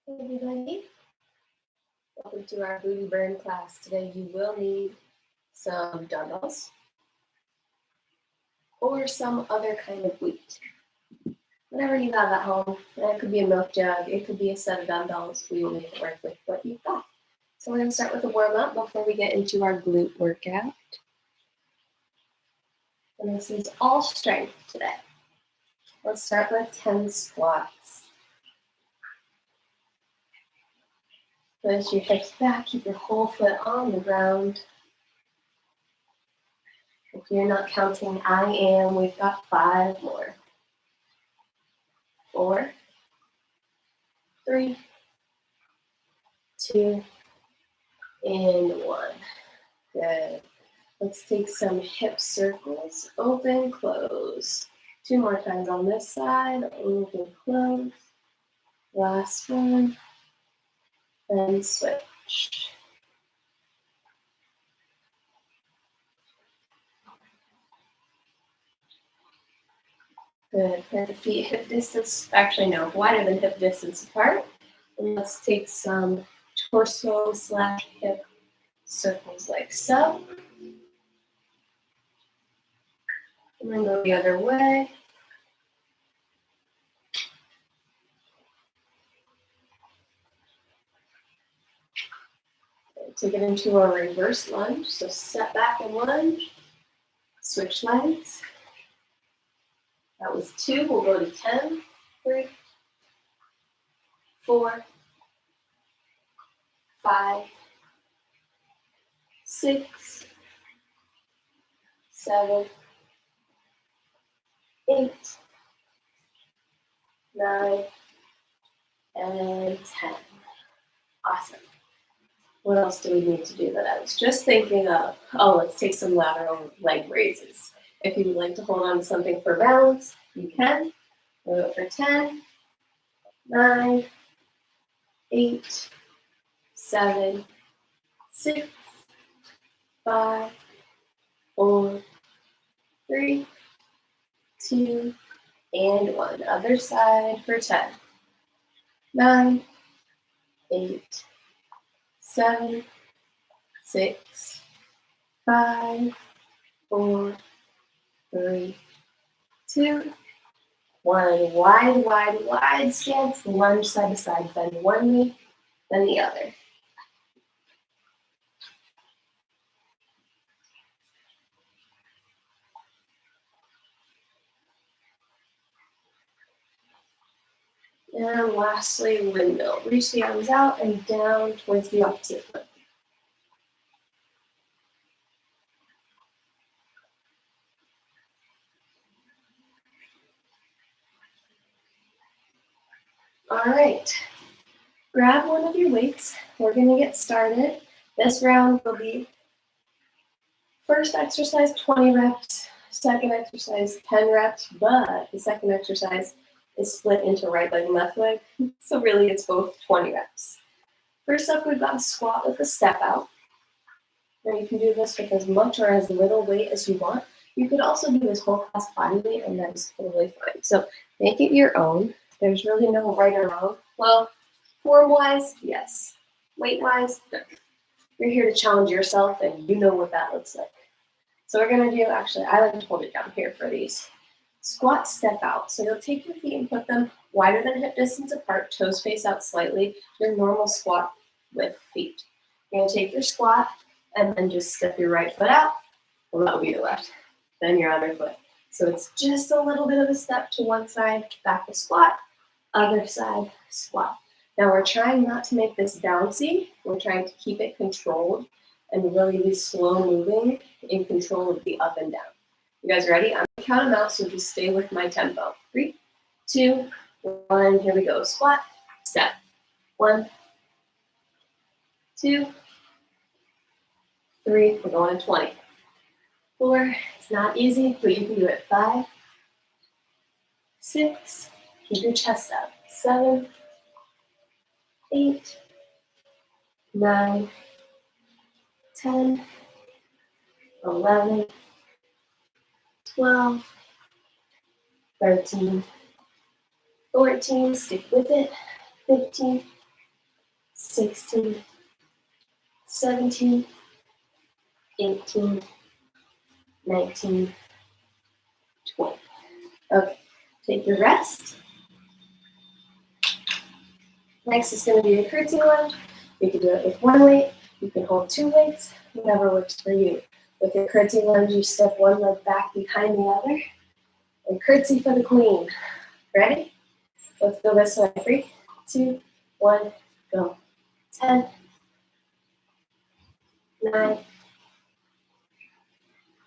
Hey everybody, welcome to our booty burn class. Today you will need some dumbbells or some other kind of weight. Whatever you have at home, it could be a milk jug, it could be a set of dumbbells, we will make it work with what you've got. So we're going to start with a warm up before we get into our glute workout. And this is all strength today. Let's start with 10 squats. Push your hips back, keep your whole foot on the ground. If you're not counting, I am. We've got 5 more. 4, 3, 2, and 1. Good. Let's take some hip circles. Open, close. 2 more times on this side. Open, close. Last one. And switch. Good. Plant the feet hip distance, actually no, wider than hip distance apart. And let's take some torso / hip circles like so. And then go the other way. And take it into a reverse lunge. So step back and lunge. Switch legs. That was 2. We'll go to 10. 3, 4, 5, 6, 7, 8, 9, and 10. Awesome. What else do we need to do that I was just thinking of? Oh, let's take some lateral leg raises. If you would like to hold on to something for balance, you can. We'll go for 10, 9, 8, 7, 6, 5, 4, 3, 2, and 1. Other side for 10, 9, 8, 7, 6, 5, 4, 3, 2, 1. Wide, wide, wide stance. Lunge side to side. Bend one knee, then the other. And lastly, windmill. Reach the arms out and down towards the opposite foot. All right. Grab one of your weights. We're going to get started. This round will be first exercise 20 reps, second exercise 10 reps, but the second exercise is split into right leg and left leg. So really it's both 20 reps. First up, we've got a squat with a step out. And you can do this with as much or as little weight as you want. You could also do this whole class body weight, and that is totally fine. So make it your own. There's really no right or wrong. Well, form-wise, yes. Weight-wise, no. You're here to challenge yourself, and you know what that looks like. So we're going to do, actually, I like to hold it down here for these. Squat, step out. So you'll take your feet and put them wider than hip distance apart, toes face out slightly, your normal squat with feet. You're going to take your squat and then just step your right foot out. Well, that will be your left. Then your other foot. So it's just a little bit of a step to one side, back to squat, other side, squat. Now we're trying not to make this bouncy. We're trying to keep it controlled and really be slow moving in control of the up and down. You guys ready? I'm gonna count them out, so just stay with my tempo. 3, 2, 1, here we go. Squat, step. 1, 2, 3, we're going to 20. 4, it's not easy, but you can do it. 5, 6, keep your chest up. 7, 8, 9, 10, 11, 12, 13, 14, stick with it, 15, 16, 17, 18, 19, 20. Okay, take your rest. Next is going to be a curtsy lunge. You can do it with one weight. You can hold 2 weights, whatever works for you. With your curtsy lunge, you step one leg back behind the other and curtsy for the queen. Ready? Let's go this way. 3, 2, 1, go. 10, 9,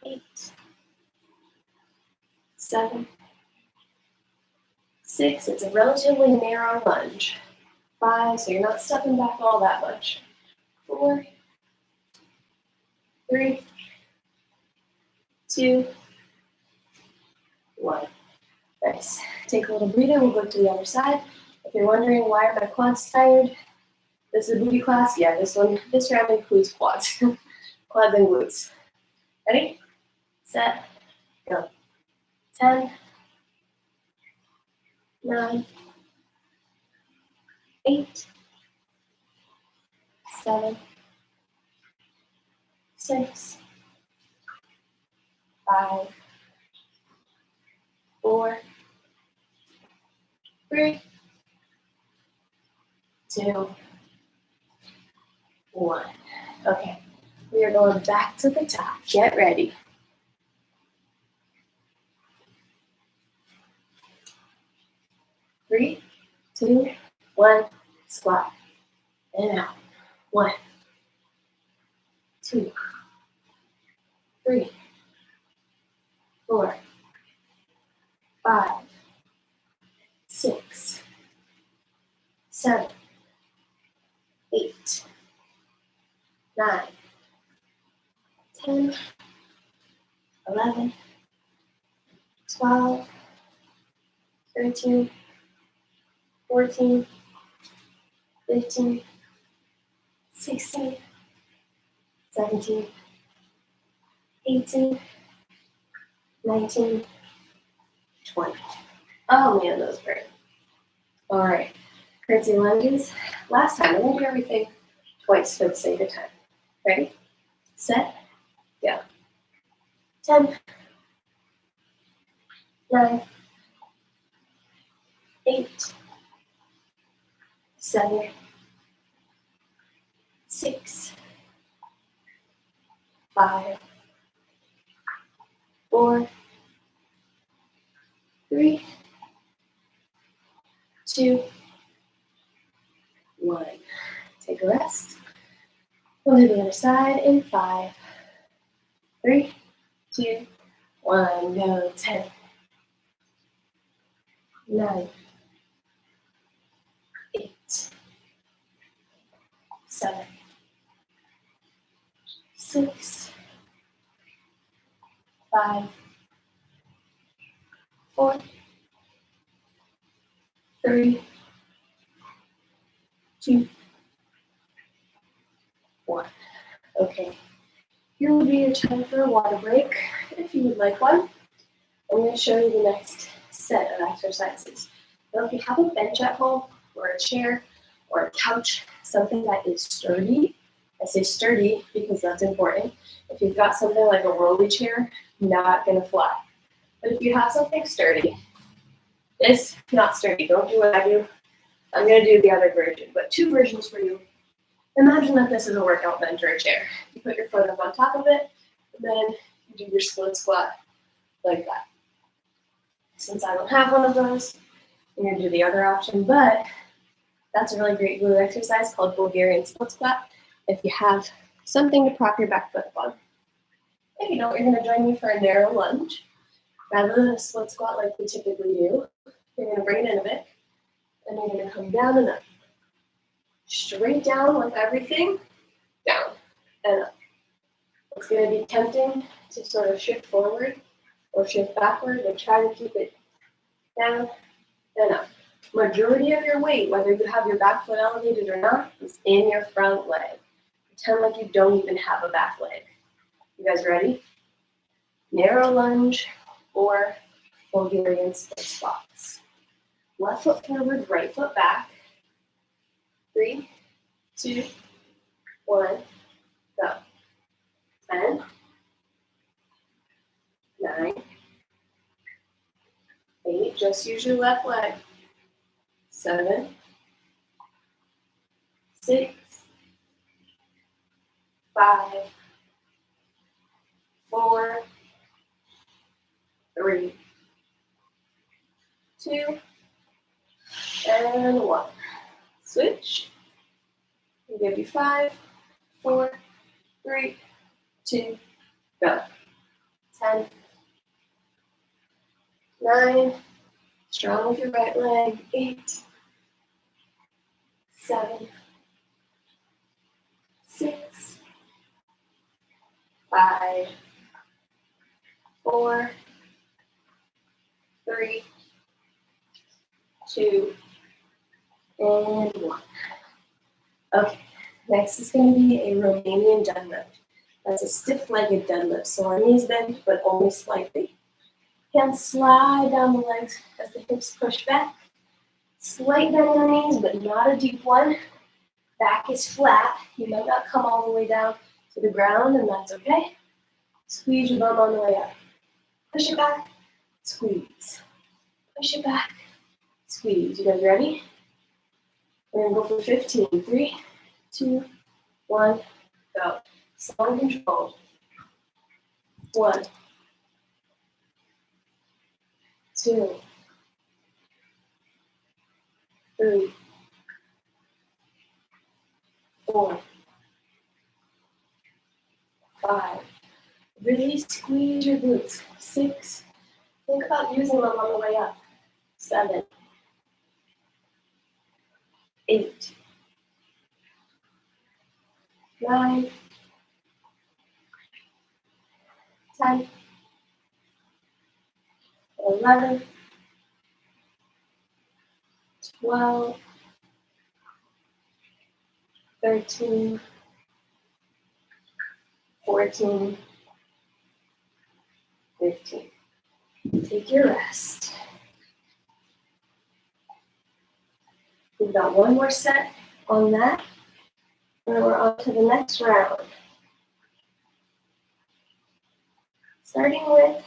8, 7, 6. It's a relatively narrow lunge. 5, so you're not stepping back all that much. 4, 3, 2, 1. Nice. Take a little breather. We'll go to the other side. If you're wondering why are my quads tired, this is a booty class. Yeah, this round includes quads. Quads and glutes. Ready? Set. Go. 10, 9, 8, 7, 6, 5, 4, 3, 2, 1. Okay, we are going back to the top. Get ready. Three, 2, 1, squat. And out. 1, 2, 3, 4, 5, 6, 7, 8, 9, 10, 11, 12, 13, 14, 15, 16, 17, 18, 19, 20. Oh man, those hurt. All right, curtsy lunges. Last time, we're gonna do everything twice for the sake of time. Ready? Set, go. 10, 9, 8, 7, 6, 5, 4, 3, 2, 1. Take a rest. We'll do the other side in 5, 3, 2, 1. Go. 10, 9, 8, 7, 6, 5, 4, 3, 2, 1. Okay. Here will be your time for a water break, if you would like one. I'm going to show you the next set of exercises. Now, if you have a bench at home, or a chair, or a couch, something that is sturdy, I say sturdy because that's important. If you've got something like a rolly chair, not going to fly. But if you have something sturdy, this, not sturdy, don't do what I do. I'm going to do the other version, but 2 versions for you. Imagine that this is a workout bench or a chair. You put your foot up on top of it, and then you do your split squat like that. Since I don't have one of those, I'm going to do the other option, but that's a really great glute exercise called Bulgarian split squat if you have something to prop your back foot up on. If you don't, you're going to join me for a narrow lunge. Rather than a split squat like we typically do, you're going to bring it in a bit, and you're going to come down and up. Straight down with everything, down and up. It's going to be tempting to sort of shift forward or shift backward, but try to keep it down and up. Majority of your weight, whether you have your back foot elevated or not, is in your front leg. Pretend like you don't even have a back leg. You guys ready? Narrow lunge or Bulgarian split squats. Left foot forward, right foot back. 3, 2, 1, go. 10, 9, 8, just use your left leg. 7, 6, 5, 4, 3, 2, and 1. Switch. I'll give you 5, 4, 3, 2, go. 10, 9, strong with your right leg. 8, 7, 6, 5, 4, 3, 2, and 1. Okay, next is going to be a Romanian deadlift. That's a stiff-legged deadlift, so our knees bend, but only slightly. Hands slide down the legs as the hips push back. Slight bend in the knees, but not a deep one. Back is flat. You might not come all the way down to the ground, and that's okay. Squeeze your bum on the way up. Push it back, squeeze. Push it back, squeeze. You guys ready? We're going to go for 15. 3, 2, 1, go. Slow and controlled. 1, 2, 3, 4, 5. Really squeeze your glutes. 6. Think about using them on the way up. 7, 8, 9, 10, 11, 12, 13, 14, 15. Take your rest. We've got one more set on that, and then we're on to the next round. Starting with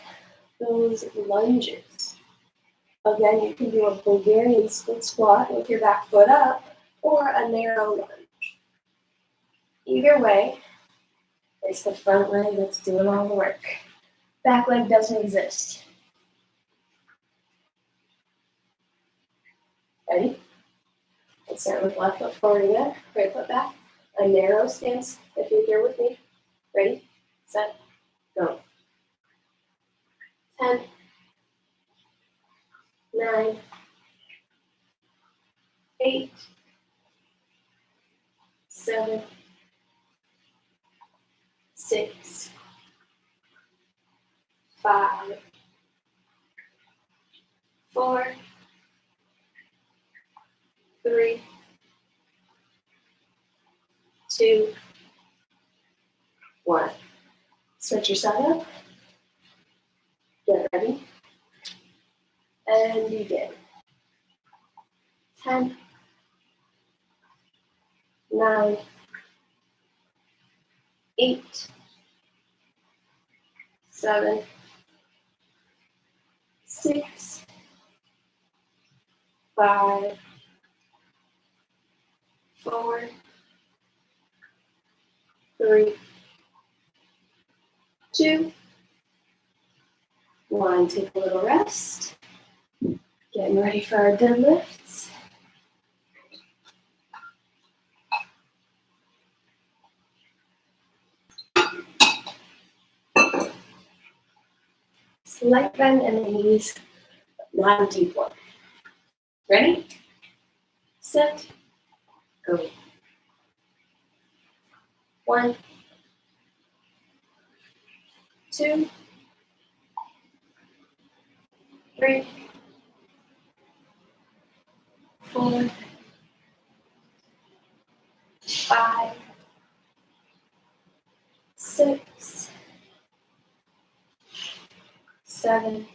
those lunges. Again, you can do a Bulgarian split squat with your back foot up, or a narrow lunge. Either way, it's the front leg that's doing all the work. Back leg doesn't exist. Ready? Let's start with left foot forward again, right foot back. A narrow stance if you're here with me. Ready, set, go. 10, 9, 8, 7, 6, 5, 4, 3, 2, 1. Switch your side up. Get ready. And begin. 10, 9, 8, 7, 6, 5, 4, 3, 2, 1. Take a little rest. Getting ready for our deadlifts. Slight bend in the knees, not a deep one. Ready? Set. Go. 1, 2, 3, 4, 5, 6, 7,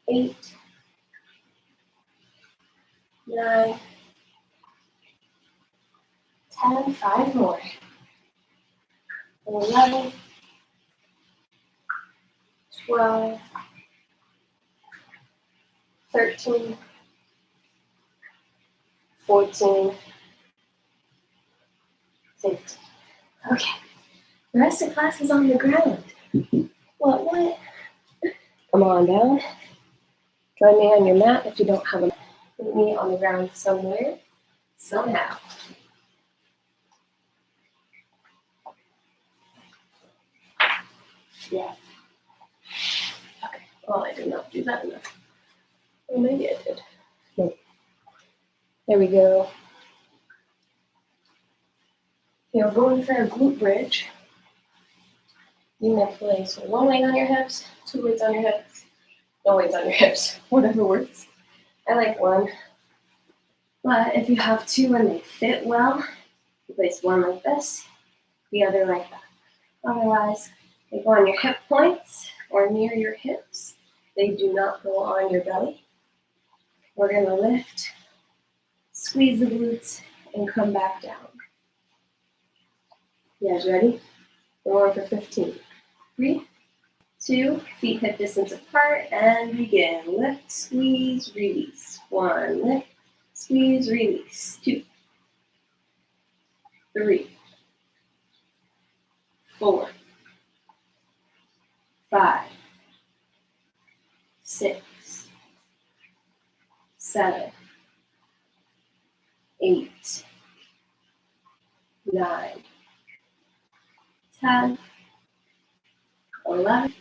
8, 9, 10, 5 more. 11, 12, 13, 14, 15. Okay, the rest of the class is on the ground. What? Come on down. Join me on your mat if you don't have a mat. Put me on the ground somewhere, somehow. Yeah. Okay. Oh, I did not do that enough. Oh, maybe I did. No. There we go. Okay, we're going for a glute bridge. You may place one weight on your hips, 2 weights on your hips, no weights on your hips, whatever works. I like one. But if you have 2 and they fit well, you place one like this, the other like that. Otherwise, they go on your hip points or near your hips. They do not go on your belly. We're going to lift, squeeze the glutes, and come back down. You guys ready? We're going for 15. 3, 2, feet hip distance apart, and begin. Lift, squeeze, release. 1, lift, squeeze, release. 2, 3, 4, 5, 6, 7, 8, 9, 10, 11,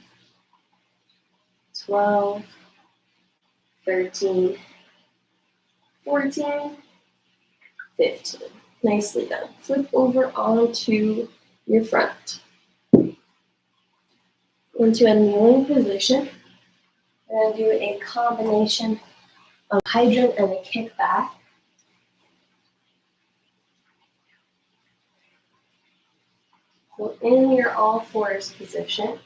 12, 13, 14, 15. Nicely done. Flip over onto your front. Into a kneeling position. We're going to do a combination of hydrant and a kickback. So in your all fours position,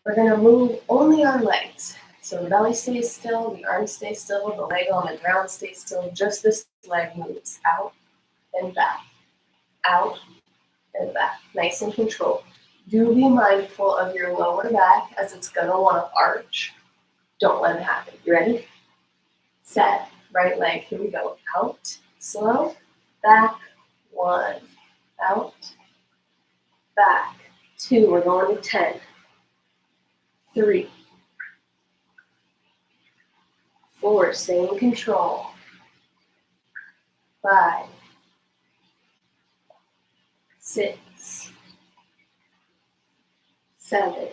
we're going to move only our legs. So the belly stays still, the arms stay still, the leg on the ground stays still. Just this leg moves out and back, out and back. Nice and controlled. Do be mindful of your lower back as it's going to want to arch. Don't let it happen. You ready? Set. Right leg. Here we go. Out. Slow. Back. 1. Out. Back. 2. We're going to 10. 3. 4. Stay in control. 5. 6. 7.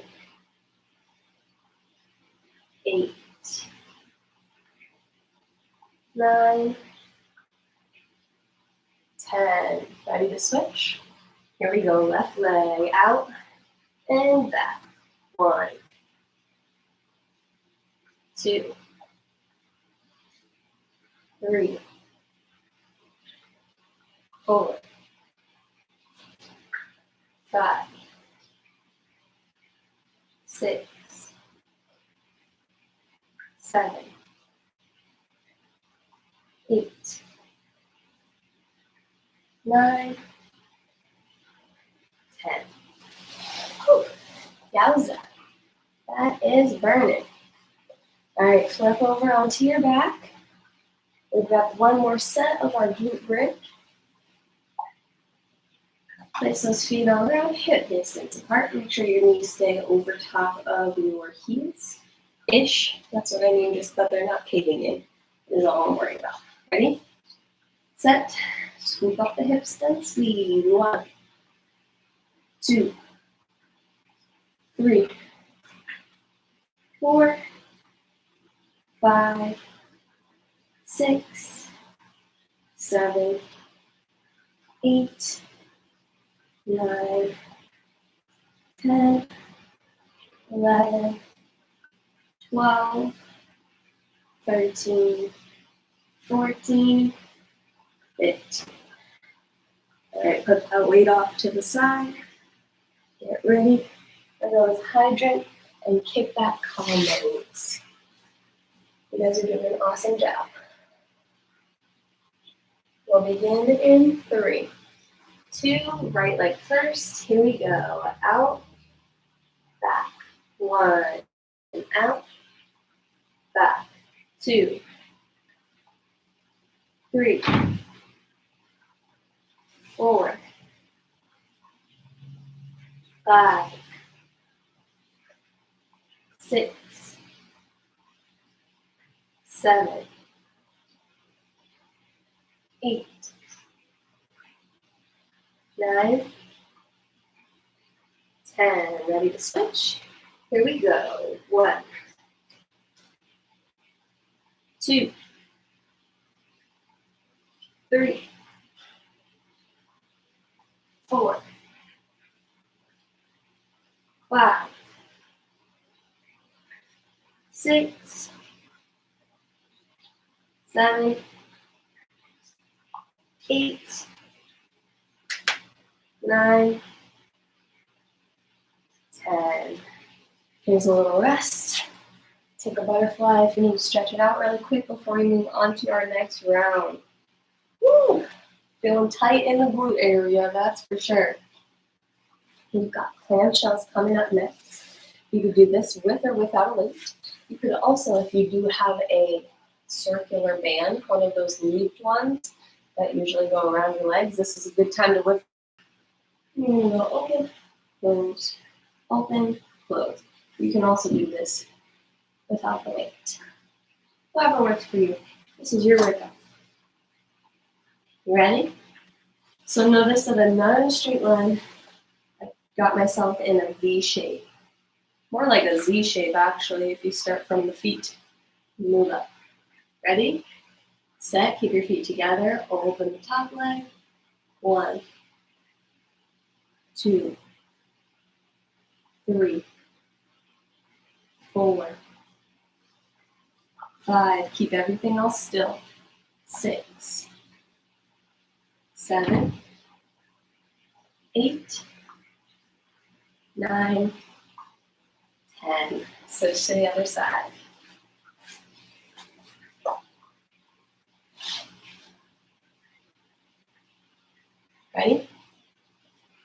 8. 9. 10. Ready to switch? Here we go. Left leg out and back. 1. 2. 3. 4. 5. 6. 7. 8. 9. 10. Whew. Yowza. That is burning. All right, flip over onto your back. We've got one more set of our glute bridge. Place those feet on the ground, hip distance apart. Make sure your knees stay over top of your heels. Ish. That's what I mean, just that they're not caving in is all I'm worried about. Ready? Set. Scoop up the hips, then squeeze. 1, 2, 3, 4, 5, 6, 7, 8, 9, 10, 11, 12, 13, 14, 15. All right, put that weight off to the side. Get ready for those hydrant and kickback combos. You guys are doing an awesome job. We'll begin in 3, 2, right leg first. Here we go. Out, back. 1, and out, back. 2, 3, 4, 5, 6, 7, 8, 9, 10. Ready to switch? Here we go. 1, 2, 3, 4, 5, 6, 7, 8, 9, 10. Here's a little rest. Take a butterfly if you need to stretch it out really quick before we move on to our next round. Woo! Feeling tight in the glute area, that's for sure. We've got clam shells coming up next. You could do this with or without a weight. You could also, if you do have a circular band, one of those looped ones that usually go around your legs, this is a good time to lift. Go open, close, open, close. You can also do this without the weight. Whatever works for you. This is your workout. Ready? So notice that I'm not in a straight line. I got myself in a V shape. More like a Z shape, actually, if you start from the feet. Move up. Ready? Set. Keep your feet together. Open the top leg. 1, 2, 3, 4, 5. Keep everything else still. 6, 7, 8, 9, 10. Switch to the other side. Ready?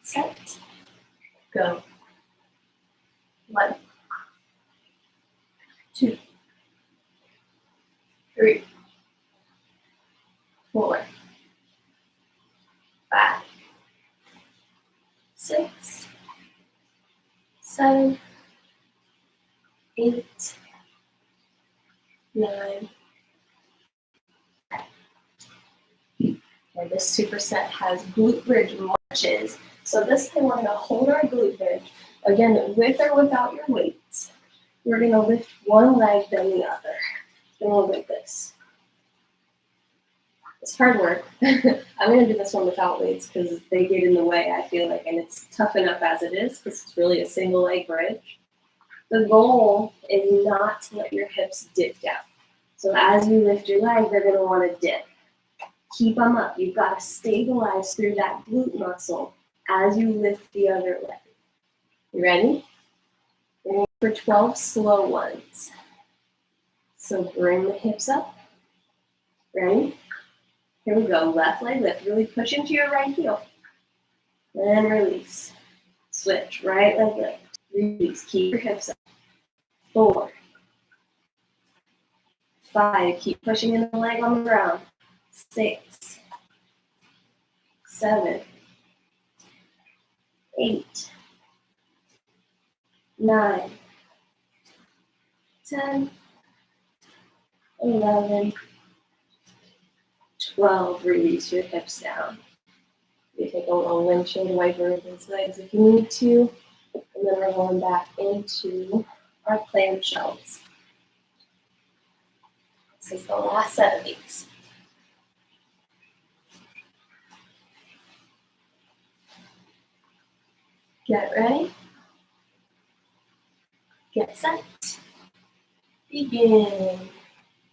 Set. Go. 1, 2, 3, 4, 5, 6, 7, 8, 9. And this superset has glute bridge marches. So this time we're going to hold our glute bridge, again, with or without your weights. We're going to lift one leg, then the other. And we'll look at this. It's hard work. I'm going to do this one without weights because they get in the way, I feel like, and it's tough enough as it is because it's really a single leg bridge. The goal is not to let your hips dip down. So as you lift your leg, they're going to want to dip. Keep them up. You've got to stabilize through that glute muscle as you lift the other leg. You ready? We're going for 12 slow ones. So bring the hips up. Ready? Here we go. Left leg lift. Really push into your right heel. And release. Switch. Right leg lift. Release. Keep your hips up. 4, 5. Keep pushing in the leg on the ground. 6, 7, 8, 9, 10, 11, 12. Release your hips down. You take a little windshield wiper of those legs if you need to. And then we're going back into our clam shells. This is the last set of these. Get ready. Get set. Begin.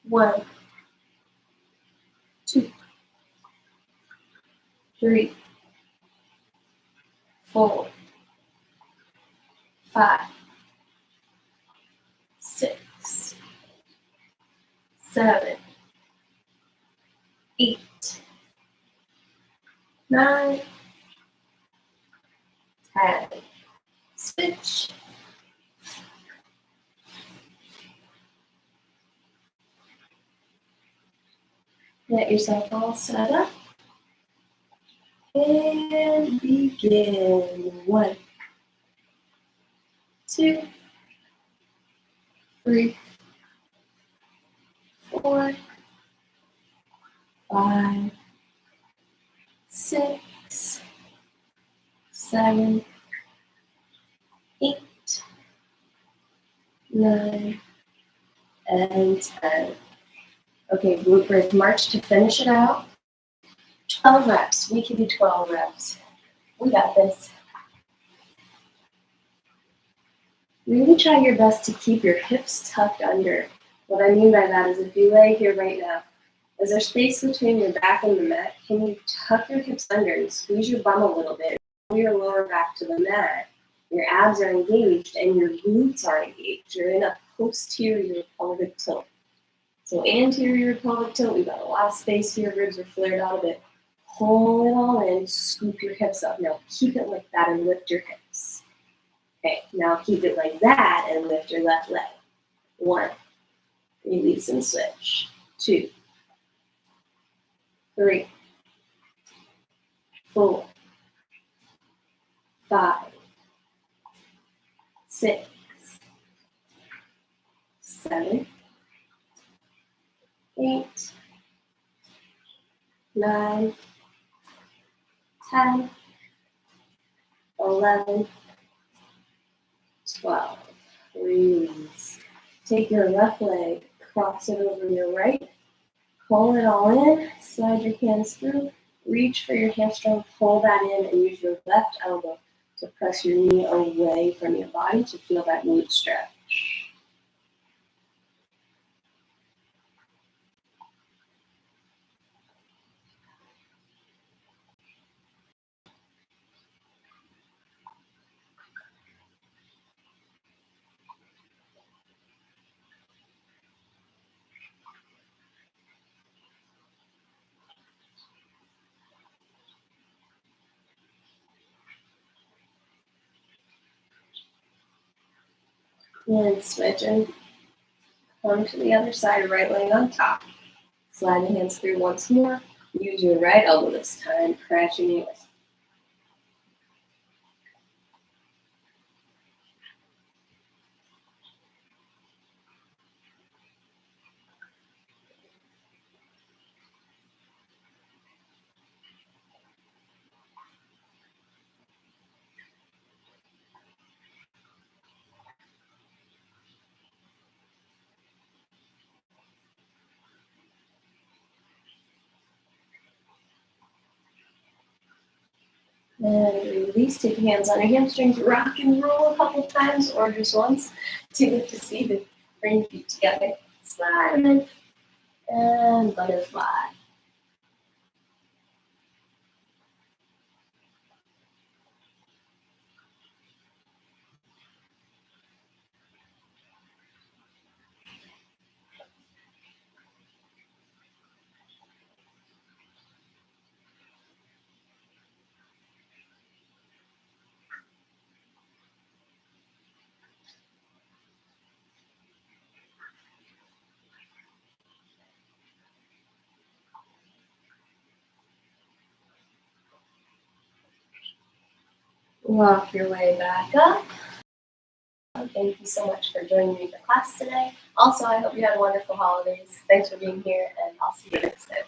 1, 2, 3, 4, 5, 6, 7, 8, 9, 10. Switch. Get yourself all set up. And begin. 1, 2, 3, 4, 5, 6, 7, 8, 9, and 10. Okay, glute bridge march to finish it out. 12 reps. We can do 12 reps. We got this. Really try your best to keep your hips tucked under. What I mean by that is if you lay here right now, is there space between your back and the mat? Can you tuck your hips under and squeeze your bum a little bit? Pull your lower back to the mat. Your abs are engaged and your glutes are engaged. You're in a posterior pelvic tilt. So anterior pelvic tilt, we've got a lot of space here. Ribs are flared out a bit. Pull it all in, scoop your hips up. Now keep it like that and lift your hips. Okay, now keep it like that and lift your left leg. 1, release and switch. 2, 3, 4, 5, 6, 7, 8, 9, 10, 11, 12. Release. Take your left leg, cross it over your right, pull it all in, slide your hands through, reach for your hamstring, pull that in, and use your left elbow to press your knee away from your body to feel that glute stretch. And switch and come to the other side, right leg on top. Slide the hands through once more. Use your right elbow this time, press your knees. And release, take your hands on your hamstrings, rock and roll a couple times or just once to get to see the bring feet together. Slide and butterfly. Walk your way back up. Thank you so much for joining me for class today. Also, I hope you had wonderful holidays. Thanks for being here, and I'll see you next time.